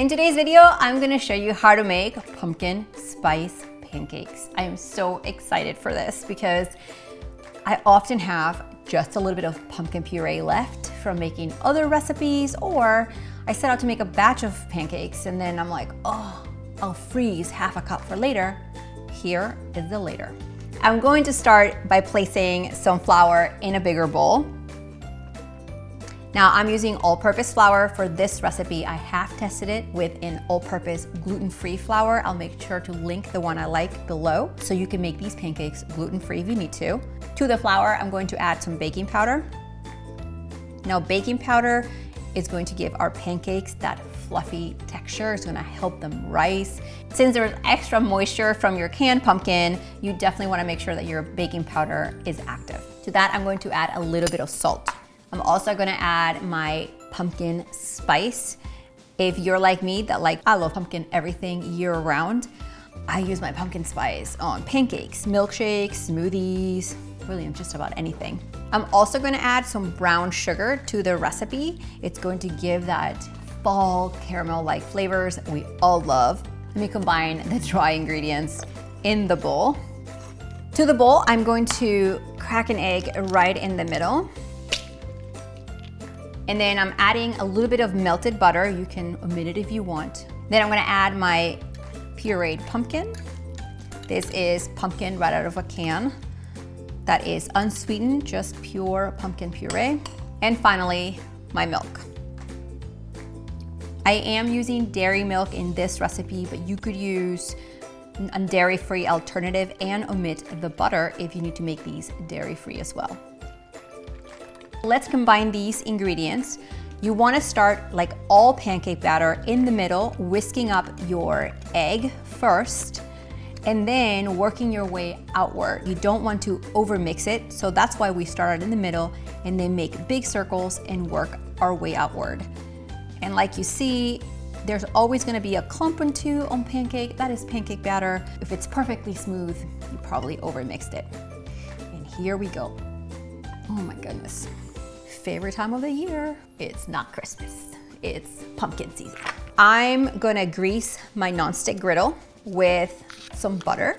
In today's video, I'm gonna show you how to make pumpkin spice pancakes. I am so excited for this because I often have just a little bit of pumpkin puree left from making other recipes, or I set out to make a batch of pancakes and then I'm like, oh, I'll freeze half a cup for later. Here is the later. I'm going to start by placing some flour in a bigger bowl. Now I'm using all-purpose flour for this recipe. I have tested it with an all-purpose gluten-free flour. I'll make sure to link the one I like below so you can make these pancakes gluten-free if you need to. To the flour, I'm going to add some baking powder. Now baking powder is going to give our pancakes that fluffy texture. It's gonna help them rise. Since there's extra moisture from your canned pumpkin, you definitely wanna make sure that your baking powder is active. To that, I'm going to add a little bit of salt. I'm also gonna add my pumpkin spice. If you're like me, I love pumpkin everything year round, I use my pumpkin spice on pancakes, milkshakes, smoothies, really on just about anything. I'm also gonna add some brown sugar to the recipe. It's going to give that fall caramel-like flavors that we all love. Let me combine the dry ingredients in the bowl. To the bowl, I'm going to crack an egg right in the middle. And then I'm adding a little bit of melted butter. You can omit it if you want. Then I'm gonna add my pureed pumpkin. This is pumpkin right out of a can. That is unsweetened, just pure pumpkin puree. And finally, my milk. I am using dairy milk in this recipe, but you could use a dairy-free alternative and omit the butter if you need to make these dairy-free as well. Let's combine these ingredients. You want to start, like all pancake batter, in the middle, whisking up your egg first, and then working your way outward. You don't want to overmix it, so that's why we started in the middle and then make big circles and work our way outward. And like you see, there's always gonna be a clump or two on pancake. That is pancake batter. If it's perfectly smooth, you probably overmixed it. And here we go. Oh my goodness. Favorite time of the year. It's not Christmas, it's pumpkin season. I'm gonna grease my nonstick griddle with some butter,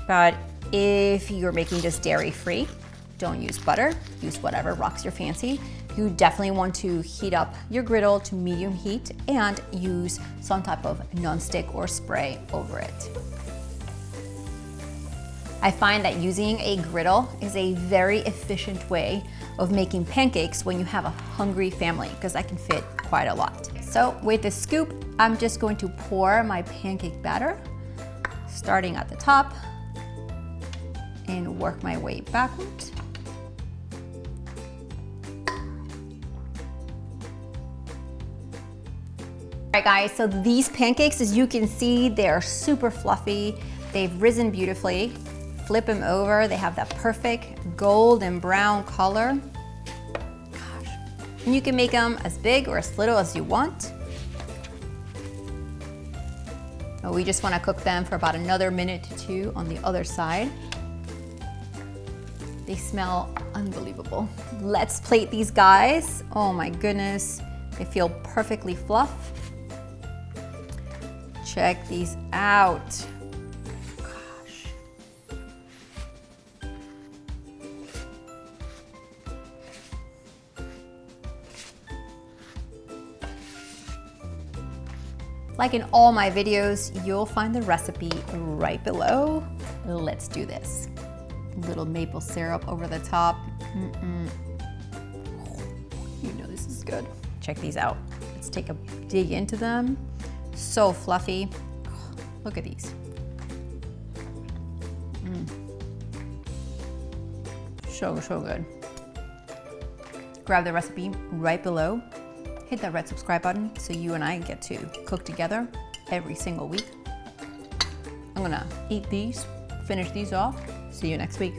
but if you're making this dairy-free, don't use butter, use whatever rocks your fancy. You definitely want to heat up your griddle to medium heat and use some type of nonstick or spray over it. I find that using a griddle is a very efficient way of making pancakes when you have a hungry family, because I can fit quite a lot. So with a scoop, I'm just going to pour my pancake batter, starting at the top, and work my way backwards. All right guys, so these pancakes, as you can see, they're super fluffy. They've risen beautifully. Flip them over, they have that perfect gold and brown color. Gosh. And you can make them as big or as little as you want. We just want to cook them for about another minute or two on the other side. They smell unbelievable. Let's plate these guys. Oh my goodness, they feel perfectly fluffed. Check these out. Gosh. Like in all my videos, you'll find the recipe right below. Let's do this. A little maple syrup over the top. You know this is good. Check these out. Let's take a dig into them. So fluffy. Look at these. So good. Grab the recipe right below. Hit that red subscribe button so you and I get to cook together every single week. I'm gonna eat these, finish these off. See you next week.